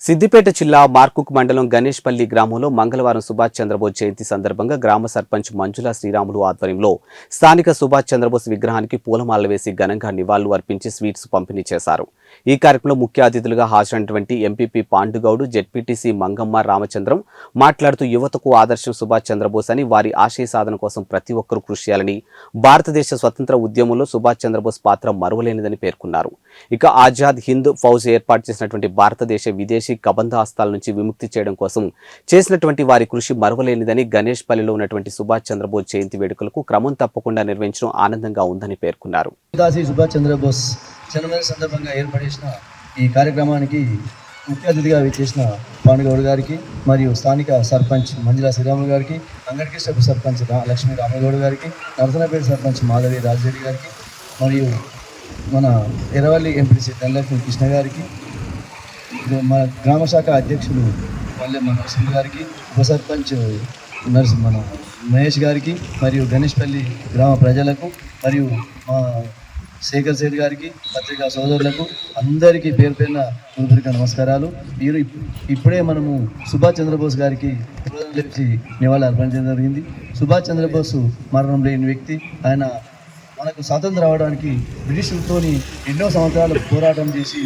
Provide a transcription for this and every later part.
సిద్దిపేట జిల్లా మార్కుక్ మండలం గణేష్పల్లి గ్రామంలో మంగళవారం సుభాష్ చంద్రబోస్ జయంతి సందర్భంగా గ్రామ సర్పంచ్ మంజుల శ్రీరాములు ఆధ్వర్యంలో స్థానిక సుభాష్ చంద్రబోస్ విగ్రహానికి పూలమాలలు వేసి ఘనంగా నివాళులు అర్పించి స్వీట్స్ పంపిణీ చేశారు. ఈ కార్యక్రమంలో ముఖ్య అతిథులుగా హాజరైనటువంటి ఎంపీపీ పాండుగౌడ్, జెడ్పీటీసీ మంగమ్మ రామచంద్రం మాట్లాడుతూ యువతకు ఆదర్శం సుభాష్ చంద్రబోస్ అని, వారి ఆశయ సాధన కోసం ప్రతి ఒక్కరూ కృషి చేయాలని, భారతదేశ స్వతంత్ర ఉద్యమంలో సుభాష్ చంద్రబోస్ పాత్ర మరువలేనిదని పేర్కొన్నారు. ఇక ఆజాద్ హింద్ ఫౌజ్ ఏర్పాటు చేసినటువంటి భారతదేశ విదేశీ కబంధ హస్తాల నుంచి విముక్తి చేయడం కోసం చేసినటువంటి వారి కృషి మరువలేనిదని, గణేష్పల్లిలో ఉన్నటువంటి సుభాష్ చంద్రబోస్ జయంతి వేడుకలకు క్రమం తప్పకుండా నిర్వహించడం ఆనందంగా ఉందని పేర్కొన్నారు. సుభాష్ చంద్రబోస్ జన్మదిన సందర్భంగా ఏర్పడేసిన ఈ కార్యక్రమానికి ముఖ్య అతిథిగా విచ్చేసిన పాండుగౌడ్ గారికి, మరియు స్థానిక సర్పంచ్ మంజుల శ్రీరాములు గారికి, అంగడికిష్టపు సర్పంచ్ లక్ష్మీ రామగౌడ్ గారికి, నరసనపేట సర్పంచ్ మాధవి రాజరెడ్డి గారికి, మరియు మన ఎర్రవల్లి ఎంపీసీ ధనలక్ష్మి కృష్ణ గారికి, మన గ్రామ శాఖ అధ్యక్షులు పల్లె నరసింహ గారికి, ఉప సర్పంచ్ మన మహేష్ గారికి, మరియు గణేష్పల్లి గ్రామ ప్రజలకు, మరియు మా శేఖర్ సేఠ్ గారికి, పత్రికా సోదరులకు అందరికీ పేరు పేరున హృదయపూర్వక నమస్కారాలు. ఇప్పుడే మనము సుభాష్ చంద్రబోస్ గారికి నివాళులు అర్పించడం జరిగింది. సుభాష్ చంద్రబోస్ మరణం లేని వ్యక్తి. ఆయన మనకు స్వాతంత్రం రావడానికి బ్రిటిషులతో ఎన్నో సంవత్సరాలు పోరాటం చేసి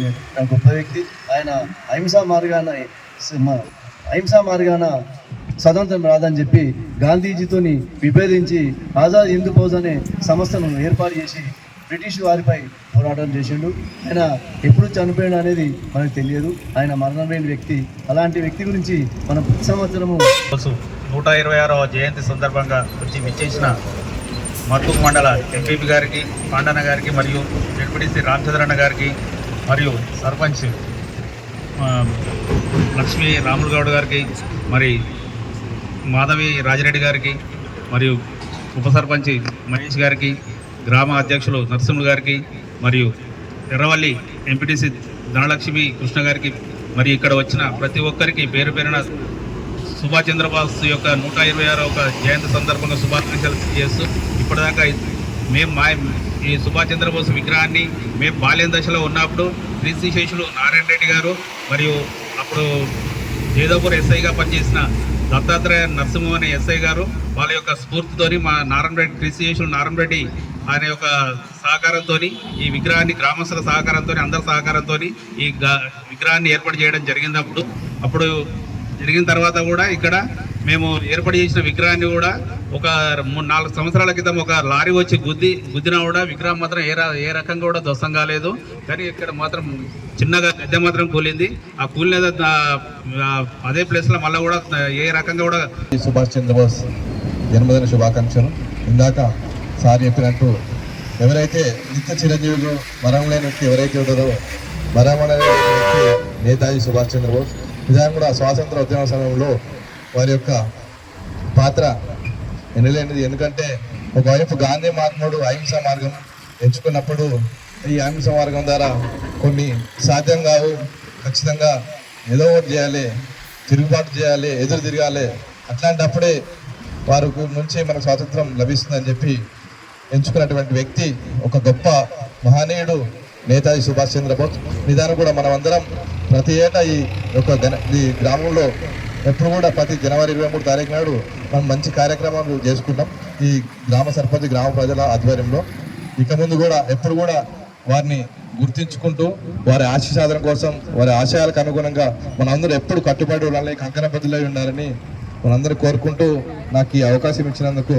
గొప్ప వ్యక్తి. ఆయన అహింసా మార్గాన స్వతంత్రం రాదని చెప్పి గాంధీజీతో విభేదించి ఆజాద్ హింద్ ఫౌజ్ అనే సంస్థను ఏర్పాటు చేసి బ్రిటిష్ వారిపై పోరాటం చేసిండు. ఆయన ఎప్పుడు చనిపోయాడు అనేది మనకు తెలియదు. ఆయన మరణం లేని వ్యక్తి. అలాంటి వ్యక్తి గురించి మనం ప్రతి సంవత్సరము 126వ జయంతి సందర్భంగా వచ్చి విచ్చేసిన మార్కుక్ మండల ఎంపీపీ గారికి, పాండన్న గారికి, మరియు జెడ్పీటీసీ రామచంద్రన్న గారికి, మరియు సర్పంచ్ లక్ష్మీ రాములు గౌడ్ గారికి, మరి మాధవి రాజిరెడ్డి గారికి, మరియు ఉప సర్పంచ్ మహేష్ గారికి, గ్రామ అధ్యక్షులు నరసింహులు గారికి, మరియు ఎర్రవల్లి ఎంపీటీసీ ధనలక్ష్మి కృష్ణ గారికి, మరి ఇక్కడ వచ్చిన ప్రతి ఒక్కరికి పేరు పేరున సుభాష్ చంద్రబోస్ యొక్క 126వ జయంతి సందర్భంగా శుభాకాంక్షలు చేస్తూ, ఇప్పటిదాకా ఈ సుభాష్ చంద్రబోస్ విగ్రహాన్ని మేము బాల్యం దశలో ఉన్నప్పుడు కీర్తిశేషులు నారాయణ రెడ్డి గారు, మరియు అప్పుడు జేదాపూర్ ఎస్ఐగా పనిచేసిన దత్తాత్రేయ నరసింహ అనే ఎస్ఐ గారు, వాళ్ళ యొక్క స్ఫూర్తితోని మా నారాయణరెడ్డి కీర్తిశేషులు నారాయణరెడ్డి ఆయన యొక్క సహకారంతో ఈ విగ్రహాన్ని, గ్రామస్తుల సహకారంతో, అందరి సహకారంతో ఈ విగ్రహాన్ని ఏర్పాటు చేయడం జరిగింది. అప్పుడు జరిగిన తర్వాత కూడా ఇక్కడ మేము ఏర్పాటు చేసిన విగ్రహాన్ని కూడా ఒక 3-4 సంవత్సరాల క్రితం ఒక లారీ వచ్చి గుద్దినా కూడా విగ్రహం మాత్రం ఏ రకంగా కూడా ధ్వంసం కాలేదు. కానీ ఇక్కడ మాత్రం చిన్నగా గద్దె మాత్రం కూలింది. ఆ కూలిన అదే ప్లేస్లో మళ్ళీ కూడా ఏ రకంగా కూడా. సుభాష్ చంద్రబోస్ జన్మదిన శుభాకాంక్షలు. ఇందాక సార్ చెప్పినట్టు ఎవరైతే నిత్య చిరంజీవులు మరణం లేని వ్యక్తి ఎవరైతే ఉంటారో మరణం అనే వ్యక్తి నేతాజీ సుభాష్ చంద్రబోస్. నిజంగా కూడా స్వాతంత్ర ఉద్యమ సమయంలో వారి యొక్క పాత్ర ఎనలేనిది. ఎందుకంటే ఒకవైపు గాంధీ మహాత్ముడు అహింసా మార్గం ఎంచుకున్నప్పుడు ఈ అహింసా మార్గం ద్వారా కొన్ని సాధ్యం కావు, ఖచ్చితంగా ఏదో ఒకటి చేయాలి, తిరుగుబాటు చేయాలి, ఎదురు తిరగాలి, అట్లాంటప్పుడే వారి నుంచి మనకు స్వాతంత్రం లభిస్తుందని చెప్పి ఎంచుకున్నటువంటి వ్యక్తి, ఒక గొప్ప మహనీయుడు నేతాజీ సుభాష్ చంద్రబోస్. నిదానం కూడా మనం అందరం ప్రతి ఏటా ఈ గ్రామంలో ఎప్పుడు కూడా ప్రతి జనవరి 23 తారీఖు నాడు మనం మంచి కార్యక్రమాలు చేసుకుంటాం ఈ గ్రామ సర్పంచ్, గ్రామ ప్రజల ఆధ్వర్యంలో. ఇక ముందు కూడా ఎప్పుడు కూడా వారిని గుర్తించుకుంటూ వారి ఆశయ సాధన కోసం, వారి ఆశయాలకు అనుగుణంగా మనందరూ ఎప్పుడు కట్టుబడి ఉండాలని, కంకణబద్దులై ఉండాలని మనందరూ కోరుకుంటూ నాకు ఈ అవకాశం ఇచ్చినందుకు